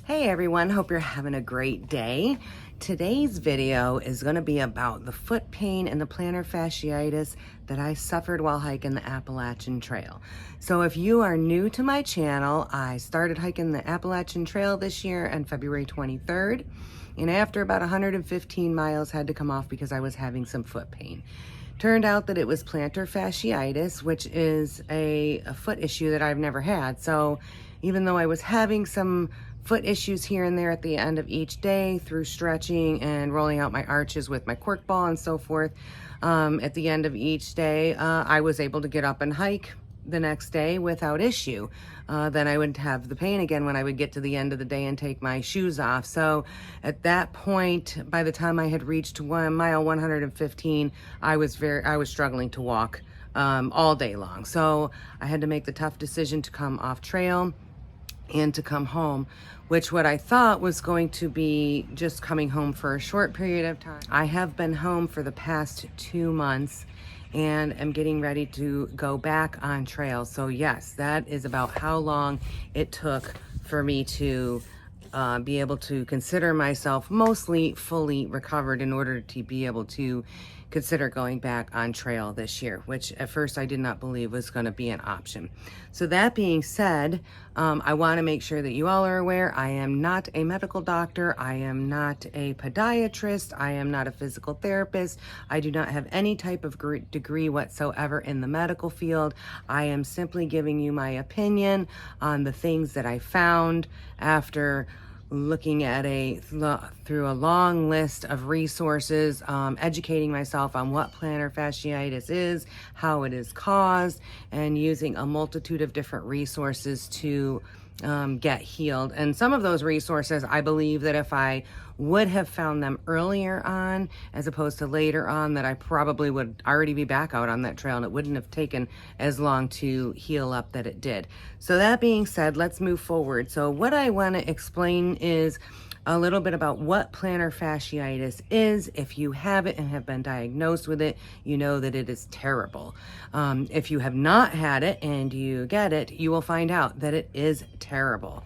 Hey everyone, hope you're having a great day. Today's video is going to be about the foot pain and the plantar fasciitis that I suffered while hiking the Appalachian Trail. So if you are new to my channel, I started hiking the Appalachian Trail this year on February 23rd. And after about 115 miles, had to come off because I was having some foot pain. Turned out that it was plantar fasciitis, which is a foot issue that I've never had. So even though I was having some foot issues here and there at the end of each day through stretching and rolling out my arches with my cork ball and so forth, at the end of each day, I was able to get up and hike the next day without issue. Then I would have the pain again when I would get to the end of the day and take my shoes off. So at that point, by the time I had reached mile 115, I was struggling to walk all day long. So I had to make the tough decision to come off trail and to come home, which what I thought was going to be just coming home for a short period of time. I have been home for the past 2 months and am getting ready to go back on trail. So yes, that is about how long it took for me to be able to consider myself mostly fully recovered in order to be able to consider going back on trail this year, which at first I did not believe was going to be an option. So that being said, I want to make sure that you all are aware I am not a medical doctor. I am not a podiatrist. I am not a physical therapist. I do not have any type of degree whatsoever in the medical field. I am simply giving you my opinion on the things that I found after looking at through a long list of resources, educating myself on what plantar fasciitis is, how it is caused, and using a multitude of different resources to get healed. And some of those resources, I believe that if I would have found them earlier on as opposed to later on, that I probably would already be back out on that trail and it wouldn't have taken as long to heal up that it did. So that being said, let's move forward. So what I want to explain is a little bit about what plantar fasciitis is. If you have it and have been diagnosed with it, you know that it is terrible. If you have not had it and you get it, you will find out that it is terrible.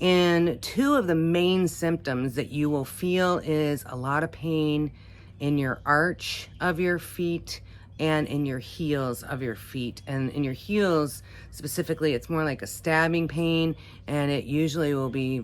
And two of the main symptoms that you will feel is a lot of pain in your arch of your feet and in your heels of your feet. And in your heels specifically, it's more like a stabbing pain, and it usually will be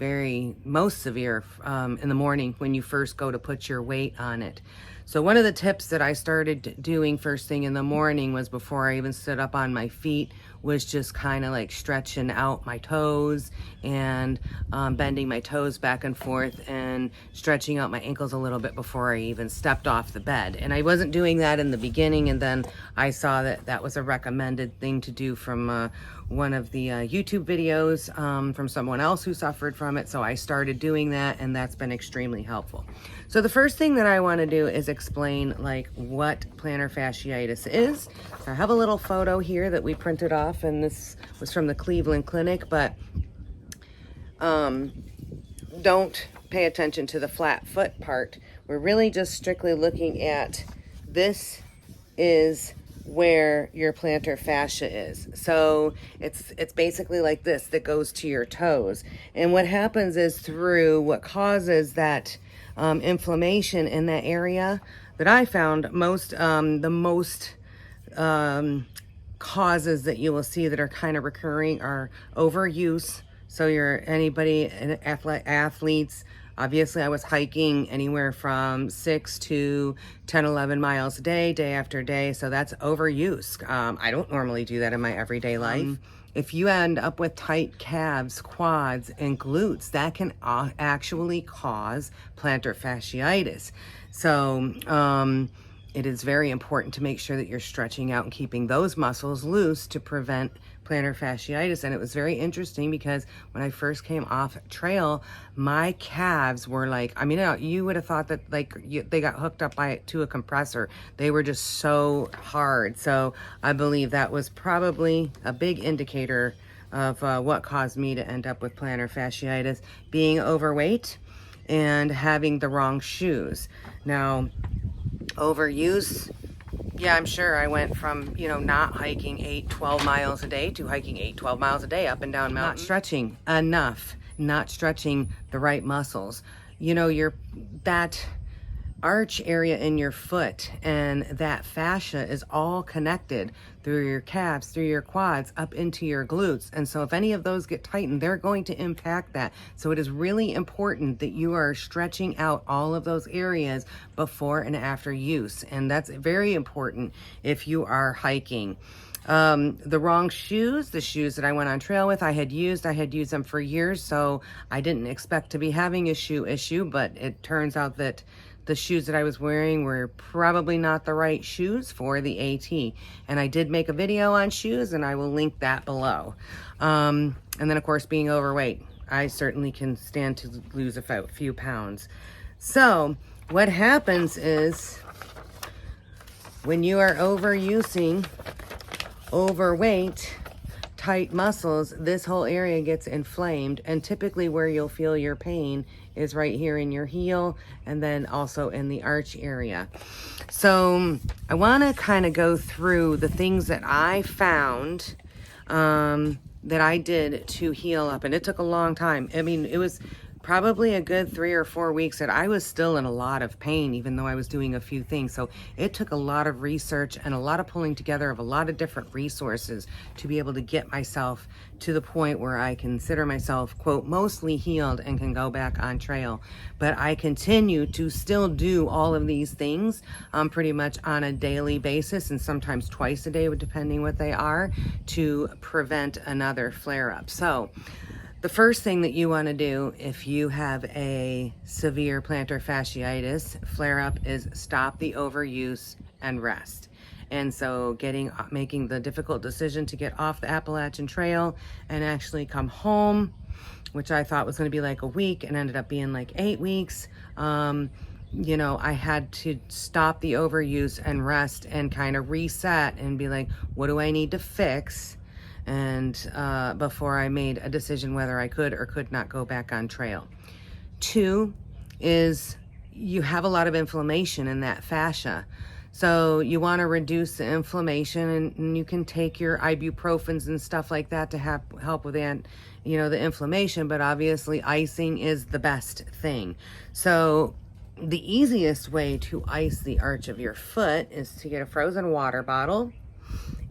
most severe in the morning when you first go to put your weight on it. So one of the tips that I started doing first thing in the morning was, before I even stood up on my feet, was just kind of like stretching out my toes and bending my toes back and forth and stretching out my ankles a little bit before I even stepped off the bed. And I wasn't doing that in the beginning, and then I saw that that was a recommended thing to do from one of the YouTube videos from someone else who suffered from it. So I started doing that, and that's been extremely helpful. So the first thing that I want to do is explain what plantar fasciitis is. So I have a little photo here that we printed off, and this was from the Cleveland Clinic, but don't pay attention to the flat foot part. We're really just strictly looking at this is where your plantar fascia is. So it's basically like this that goes to your toes. And what happens is, through what causes that inflammation in that area, that I found the most causes that you will see that are kind of recurring are overuse. So athletes, obviously I was hiking anywhere from 6 to 10, 11 miles a day, day after day. So that's overuse. I don't normally do that in my everyday life. If you end up with tight calves, quads, and glutes, that can actually cause plantar fasciitis. So it is very important to make sure that you're stretching out and keeping those muscles loose to prevent plantar fasciitis. And it was very interesting because when I first came off trail, my calves were you would have thought that they got hooked up to a compressor. They were just so hard. So I believe that was probably a big indicator of what caused me to end up with plantar fasciitis: being overweight and having the wrong shoes. Now, overuse, yeah, I'm sure I went from, not hiking 8-12 miles a day to hiking 8-12 miles a day up and down mountains. Not stretching enough, not stretching the right muscles. You know, that arch area in your foot and that fascia is all connected through your calves, through your quads, up into your glutes. And so if any of those get tightened, they're going to impact that. So it is really important that you are stretching out all of those areas before and after use. And that's very important if you are hiking. The wrong shoes, the shoes that I went on trail with, I had used them for years, so I didn't expect to be having a shoe issue, but it turns out that the shoes that I was wearing were probably not the right shoes for the AT. And I did make a video on shoes, and I will link that below. And then, of course, being overweight, I certainly can stand to lose a few pounds. So what happens is when you are overusing overweight, tight muscles, this whole area gets inflamed, and typically where you'll feel your pain is right here in your heel and then also in the arch area. So I want to kind of go through the things that I found that I did to heal up, and it took a long time. I mean, it was probably a good 3 or 4 weeks that I was still in a lot of pain, even though I was doing a few things. So it took a lot of research and a lot of pulling together of a lot of different resources to be able to get myself to the point where I consider myself, quote, mostly healed and can go back on trail. But I continue to still do all of these things pretty much on a daily basis, and sometimes twice a day, depending what they are, to prevent another flare-up. So the first thing that you want to do if you have a severe plantar fasciitis flare-up is stop the overuse and rest. And so making the difficult decision to get off the Appalachian Trail and actually come home, which I thought was going to be like a week and ended up being like 8 weeks. You know, I had to stop the overuse and rest and kind of reset and be like, what do I need to fix? And before I made a decision whether I could or could not go back on trail. 2 is you have a lot of inflammation in that fascia. So you want to reduce the inflammation, and you can take your ibuprofens and stuff like that to help with the inflammation, but obviously icing is the best thing. So the easiest way to ice the arch of your foot is to get a frozen water bottle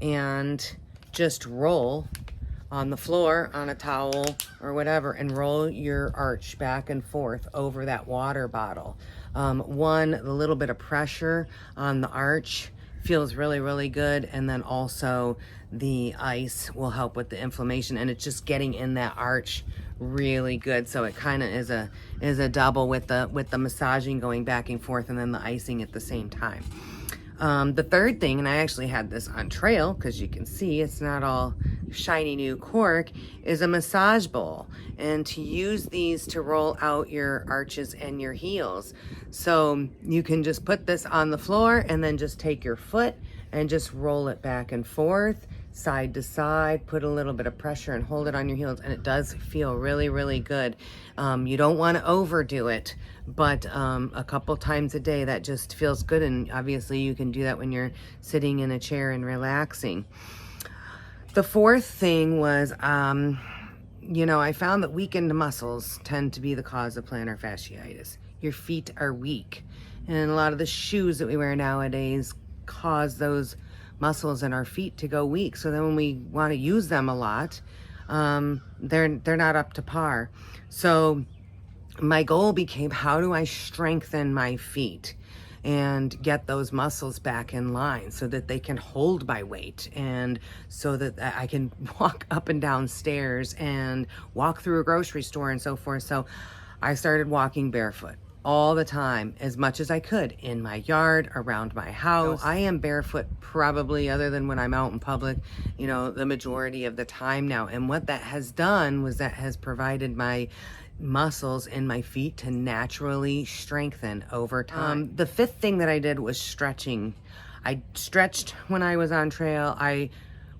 and just roll on the floor, on a towel or whatever, and roll your arch back and forth over that water bottle. The little bit of pressure on the arch feels really, really good. And then also the ice will help with the inflammation, and it's just getting in that arch really good. So it kind of is a double with the massaging going back and forth and then the icing at the same time. The third thing, and I actually had this on trail because you can see it's not all shiny new cork, is a massage bowl, and to use these to roll out your arches and your heels. So you can just put this on the floor and then just take your foot and just roll it back and forth, side to side, put a little bit of pressure and hold it on your heels, and it does feel really, really good. You don't want to overdo it, but a couple times a day, that just feels good. And obviously you can do that when you're sitting in a chair and relaxing. The fourth thing was, I found that weakened muscles tend to be the cause of plantar fasciitis. Your feet are weak, and a lot of the shoes that we wear nowadays cause those muscles in our feet to go weak. So then when we want to use them a lot, they're not up to par. So my goal became, how do I strengthen my feet and get those muscles back in line so that they can hold my weight, and so that I can walk up and down stairs and walk through a grocery store and so forth. So I started walking barefoot all the time, as much as I could, in my yard, around my house. I am barefoot probably, other than when I'm out in public, the majority of the time now. And what that has done was that has provided my muscles in my feet to naturally strengthen over time. The fifth thing that I did was stretching. I stretched when I was on trail. I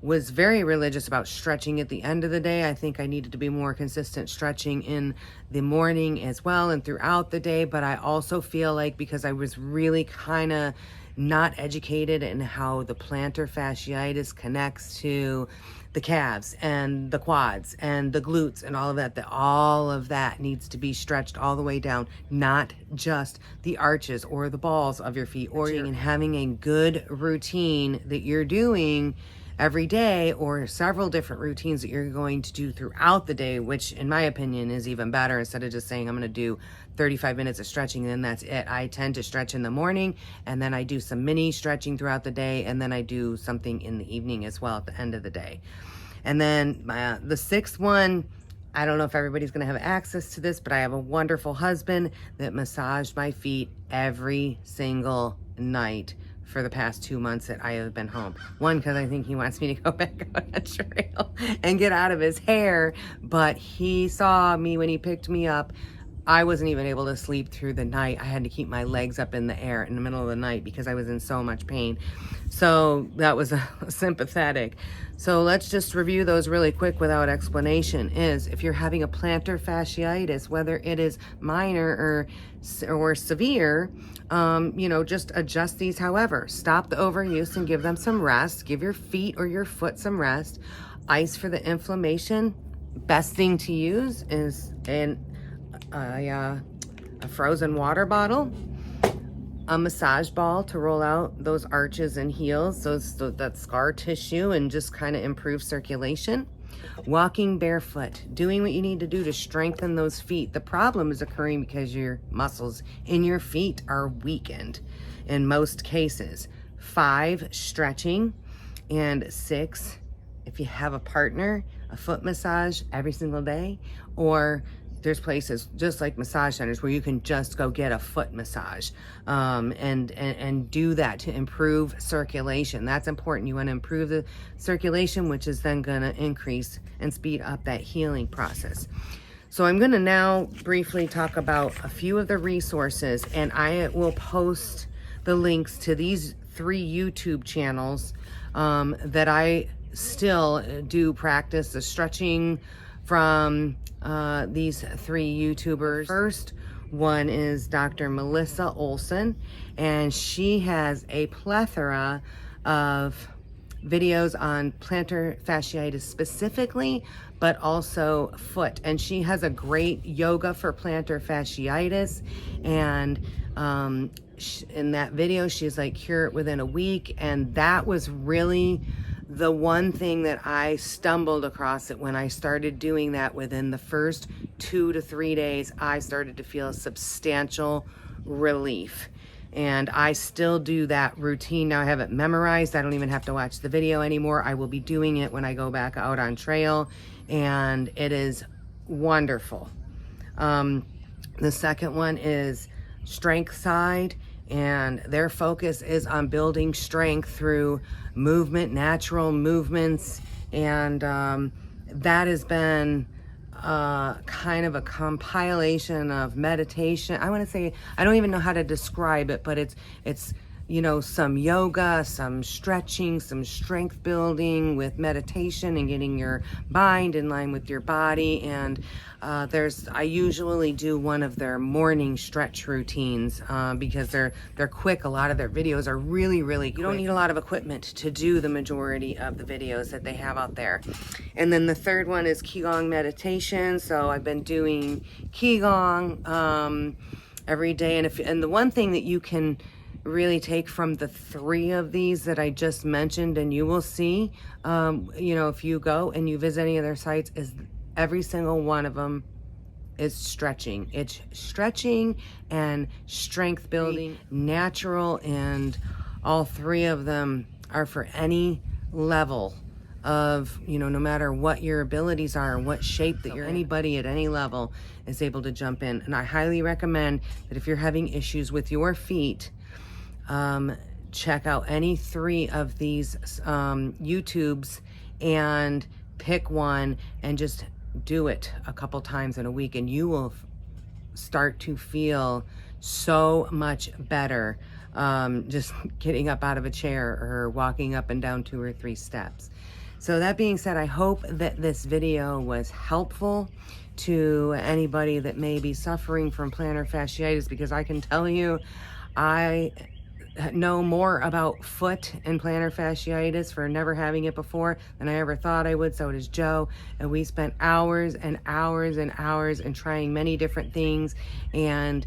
was very religious about stretching at the end of the day. I think I needed to be more consistent stretching in the morning as well and throughout the day. But I also feel like, because I was really kind of not educated in how the plantar fasciitis connects to the calves and the quads and the glutes and all of that needs to be stretched all the way down, not just the arches or the balls of your feet, or and having a good routine that you're doing every day, or several different routines that you're going to do throughout the day, which in my opinion is even better, instead of just saying I'm going to do 35 minutes of stretching and then that's it. I tend to stretch in the morning, and then I do some mini stretching throughout the day, and then I do something in the evening as well at the end of the day. And then the sixth one, I don't know if everybody's going to have access to this, but I have a wonderful husband that massaged my feet every single night for the past 2 months that I have been home. One, because I think he wants me to go back on a trail and get out of his hair, but he saw me when he picked me up. I wasn't even able to sleep through the night. I had to keep my legs up in the air in the middle of the night because I was in so much pain. So that was sympathetic. So let's just review those really quick without explanation. Is if you're having a plantar fasciitis, whether it is minor or severe, just adjust these. However, stop the overuse and give them some rest. Give your feet or your foot some rest. Ice for the inflammation. Best thing to use is a frozen water bottle, a massage ball to roll out those arches and heels, that scar tissue, and just kind of improve circulation. Walking barefoot, doing what you need to do to strengthen those feet. The problem is occurring because your muscles in your feet are weakened in most cases. 5, stretching. And 6, if you have a partner, a foot massage every single day. Or there's places just like massage centers where you can just go get a foot massage and do that to improve circulation. That's important. You want to improve the circulation, which is then going to increase and speed up that healing process. So I'm going to now briefly talk about a few of the resources, and I will post the links to these 3 YouTube channels that I still do practice the stretching from these 3 YouTubers. First one is Dr. Melissa Oleson, and she has a plethora of videos on plantar fasciitis specifically, but also foot. And she has a great yoga for plantar fasciitis, and in that video she's like, cure it within a week. And that was really the one thing that I stumbled across it when I started doing that. Within the first 2 to 3 days, I started to feel substantial relief. And I still do that routine. Now I have it memorized. I don't even have to watch the video anymore. I will be doing it when I go back out on trail, and it is wonderful. The second one is Strength Side, and their focus is on building strength through movement, natural movements, and that has been kind of a compilation of meditation. I want to say, I don't even know how to describe it, but it's some yoga, some stretching, some strength building with meditation and getting your mind in line with your body. And I usually do one of their morning stretch routines because they're quick. A lot of their videos are really, really quick. You don't need a lot of equipment to do the majority of the videos that they have out there. And then the third one is Qigong meditation. So I've been doing Qigong every day. And the one thing that you can really take from the 3 of these that I just mentioned, and you will see, if you go and you visit any of their sites, is every single one of them is stretching. It's stretching and strength building, natural, and all 3 of them are for any level of, no matter what your abilities are and what shape that anybody at any level is able to jump in. And I highly recommend that if you're having issues with your feet, check out any 3 of these YouTubes and pick one and just do it a couple times in a week, and you will start to feel so much better just getting up out of a chair or walking up and down 2 or 3 steps. So that being said, I hope that this video was helpful to anybody that may be suffering from plantar fasciitis, because I can tell you, I know more about foot and plantar fasciitis for never having it before than I ever thought I would. So does Joe. And we spent hours and hours and hours and trying many different things. And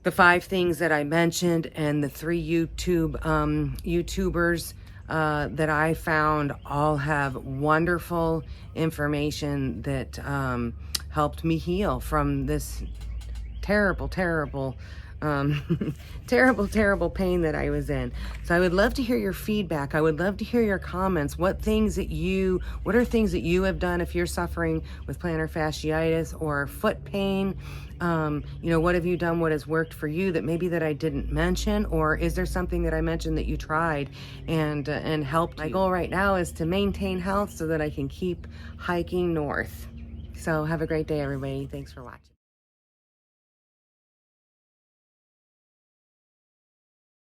the 5 things that I mentioned and the 3 YouTubers that I found all have wonderful information that helped me heal from this terrible terrible pain that I was in. So I would love to hear your feedback. I would love to hear your comments. What are things that you have done if you're suffering with plantar fasciitis or foot pain? You know, what have you done? What has worked for you that maybe that I didn't mention? Or is there something that I mentioned that you tried and helped? My goal right now is to maintain health so that I can keep hiking north. So have a great day, everybody. Thanks for watching.